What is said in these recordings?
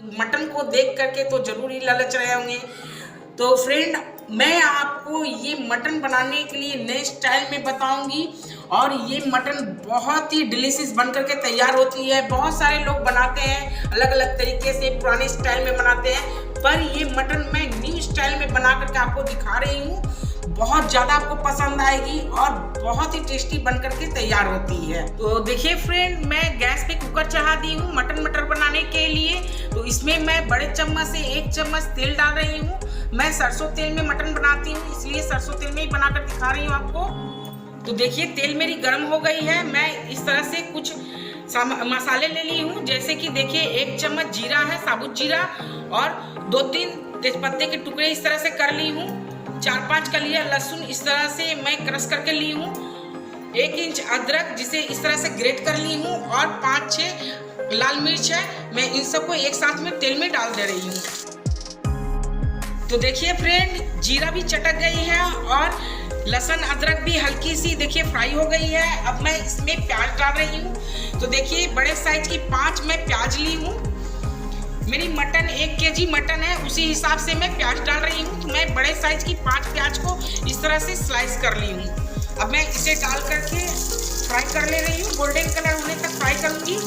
Mutton को देख करके तो जरूर ही ललच रहे होंगे। तो फ्रेंड, मैं आपको ये मटन बनाने के लिए नए स्टाइल में बताऊंगी और ये मटन बहुत ही डिलीशियस बन करके तैयार होती है। बहुत सारे लोग बनाते हैं अलग अलग तरीके से, पुराने स्टाइल में बनाते हैं, पर ये मटन मैं न्यू स्टाइल में बना करके आपको दिखा रही हूँ। बहुत ज़्यादा आपको पसंद आएगी और बहुत ही टेस्टी बन करके तैयार होती है। तो देखिए फ्रेंड, मैं गैस पे कुकर चढ़ा दी हूँ मटन मटर बनाने के लिए। तो इसमें मैं बड़े चम्मच से 1 चम्मच तेल डाल रही हूँ। मैं सरसों तेल में मटन बनाती हूँ, इसलिए सरसों तेल में ही बनाकर दिखा रही हूँ आपको। तो देखिए तेल मेरी गर्म हो गई है। मैं इस तरह से कुछ मसाले ले ली हूँ, जैसे कि देखिए 1 चम्मच जीरा है, साबुत जीरा, और 2-3 तेजपत्ते के टुकड़े इस तरह से कर ली हूँ। 4-5 कलियां लहसुन इस तरह से मैं क्रश करके ली हूँ। 1 इंच अदरक जिसे इस तरह से ग्रेट कर ली हूँ, और 5-6 लाल मिर्च है। मैं इन सबको एक साथ में तेल में डाल दे रही हूँ। तो देखिए फ्रेंड, जीरा भी चटक गई है और लहसुन अदरक भी हल्की सी देखिए फ्राई हो गई है। अब मैं इसमें प्याज डाल रही हूँ। तो देखिए बड़े साइज की 5 मैं प्याज ली हूँ। मेरी मटन 1 केजी मटन है, उसी हिसाब से मैं प्याज डाल रही हूँ। तो मैं बड़े साइज की 5 प्याज को इस तरह से स्लाइस कर ली हूँ। अब मैं इसे डाल करके फ्राई कर ले रही हूँ, गोल्डन कलर होने तक फ्राई करूँगी।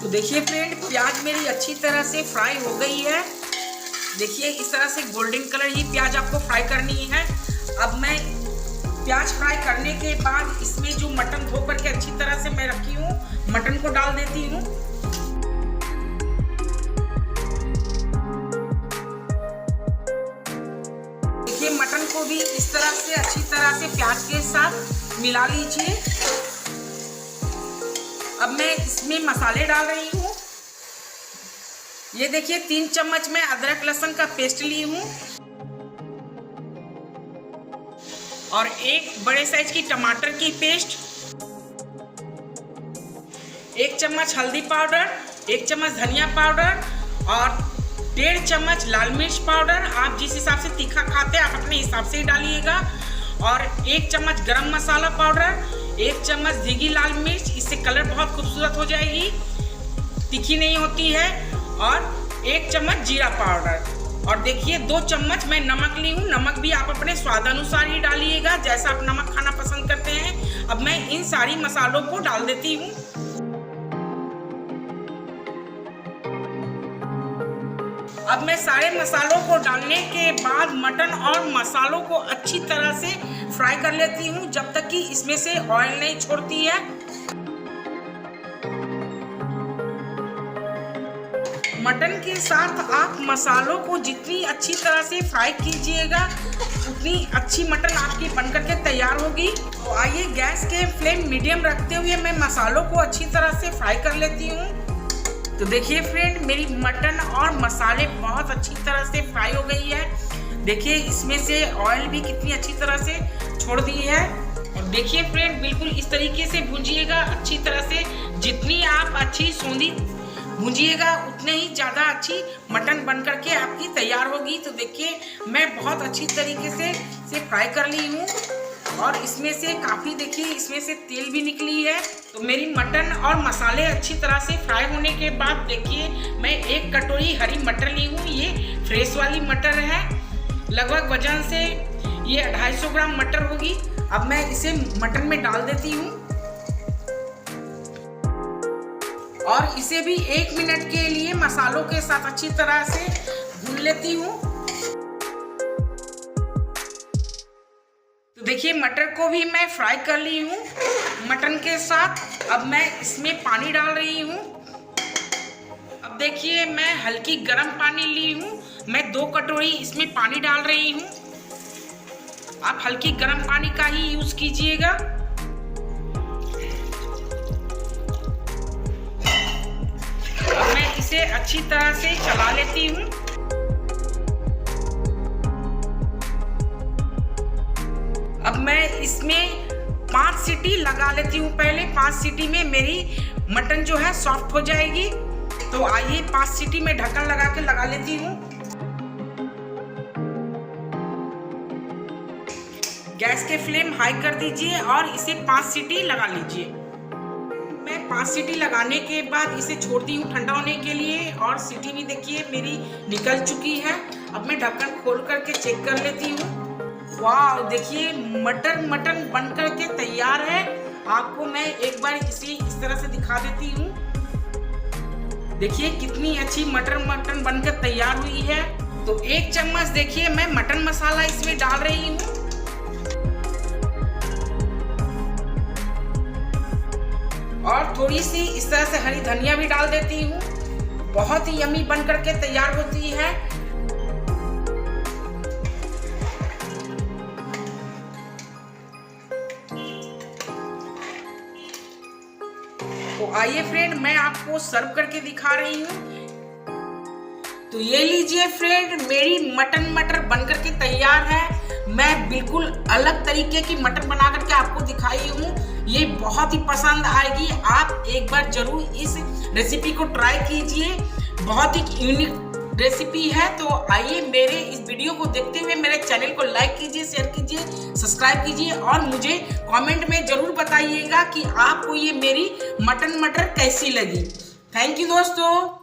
तो देखिए फ्रेंड, प्याज मेरी अच्छी तरह से फ्राई हो गई है। देखिए इस तरह से गोल्डन कलर ही प्याज आपको फ्राई करनी है। अब मैं प्याज फ्राई करने के बाद इसमें जो मटन धो करके अच्छी तरह से मैं रखी हूँ, मटन को डाल देती हूँ। देखिए मटन को भी इस तरह से अच्छी तरह से प्याज के साथ मिला लीजिए। अब मैं इसमें मसाले डाल रही हूँ। ये देखिए 3 चम्मच मैं अदरक लहसुन का पेस्ट ली हूँ, और 1 बड़े साइज की टमाटर की पेस्ट, 1 चम्मच हल्दी पाउडर, 1 चम्मच धनिया पाउडर, और 1.5 चम्मच लाल मिर्च पाउडर। आप जिस हिसाब से तीखा खाते हैं आप अपने हिसाब से ही डालिएगा। और 1 चम्मच गरम मसाला पाउडर, 1 चम्मच देगी लाल मिर्च, इससे कलर बहुत खूबसूरत हो जाएगी, तीखी नहीं होती है। और 1 चम्मच जीरा पाउडर, और देखिए 2 चम्मच मैं नमक ली हूँ। नमक भी आप अपने स्वाद अनुसार ही डालिएगा, जैसा आप नमक खाना पसंद करते हैं। अब मैं इन सारी मसालों को डाल देती हूँ। अब मैं सारे मसालों को डालने के बाद मटन और मसालों को अच्छी तरह से फ्राई कर लेती हूँ, जब तक कि इसमें से ऑयल नहीं छोड़ती है। मटन के साथ आप मसालों को जितनी अच्छी तरह से फ्राई कीजिएगा, उतनी अच्छी मटन आपकी बनकर के तैयार होगी। तो आइए गैस के फ्लेम मीडियम रखते हुए मैं मसालों को अच्छी तरह से फ्राई कर लेती हूँ। तो देखिए फ्रेंड, मेरी मटन और मसाले बहुत अच्छी तरह से फ्राई हो गई है। देखिए इसमें से ऑयल भी कितनी अच्छी तरह से छोड़ दी है। और देखिए फ्रेंड, बिल्कुल इस तरीके से भूंजिएगा अच्छी तरह से। जितनी आप अच्छी सौंधी भूंजिएगा उतने ही ज़्यादा अच्छी मटन बन करके आपकी तैयार होगी। तो देखिए मैं बहुत अच्छी तरीके से फ्राई कर ली हूँ, और इसमें से काफ़ी देखिए इसमें से तेल भी निकली है। तो मेरी मटन और मसाले अच्छी तरह से फ्राई होने के बाद देखिए मैं 1 कटोरी हरी मटर ली हूँ। ये फ्रेश वाली मटर है, लगभग वजन से ये 250 ग्राम मटर होगी। अब मैं इसे मटन में डाल देती हूँ, और इसे भी 1 मिनट के लिए मसालों के साथ अच्छी तरह से भून लेती हूँ। तो देखिए मटर को भी मैं फ्राई कर ली हूँ मटन के साथ। अब मैं इसमें पानी डाल रही हूँ। अब देखिए मैं हल्की गर्म पानी ली हूँ। मैं 2 कटोरी इसमें पानी डाल रही हूँ। आप हल्की गर्म पानी का ही यूज कीजिएगा। अब मैं इसे अच्छी तरह से चला लेती हूँ। अब मैं इसमें 5 सीटी लगा लेती हूँ। पहले 5 सीटी में मेरी मटन जो है सॉफ्ट हो जाएगी। तो आइए 5 सीटी में ढक्कन लगा लेती हूँ। गैस के फ्लेम हाई कर दीजिए और इसे 5 सीटी लगा लीजिए। मैं 5 सीटी लगाने के बाद इसे छोड़ दी हूँ ठंडा होने के लिए और सीटी भी देखिए मेरी निकल चुकी है। अब मैं ढक्कन खोल करके चेक कर लेती हूँ। वाह, देखिए मटन बन करके तैयार है। आपको मैं एक बार इसे इस तरह से दिखा देती हूँ। देखिए कितनी अच्छी मटन बनकर तैयार हुई है। तो 1 चम्मच देखिए मैं मटन मसाला इसमें डाल रही हूँ और थोड़ी सी इस तरह से हरी धनिया भी डाल देती हूँ। बहुत ही यम्मी बन करके तैयार होती है। तो आइए फ्रेंड, मैं आपको सर्व करके दिखा रही हूँ। तो ये लीजिए फ्रेंड, मेरी मटर बन करके तैयार है। मैं बिल्कुल अलग तरीके की मटन बना करके आपको दिखाई हूँ। ये बहुत ही पसंद आएगी। आप एक बार जरूर इस रेसिपी को ट्राई कीजिए। बहुत ही यूनिक रेसिपी है। तो आइए मेरे इस वीडियो को देखते हुए मेरे चैनल को लाइक कीजिए, शेयर कीजिए, सब्सक्राइब कीजिए और मुझे कमेंट में जरूर बताइएगा कि आपको ये मेरी मटर कैसी लगी। थैंक यू दोस्तों।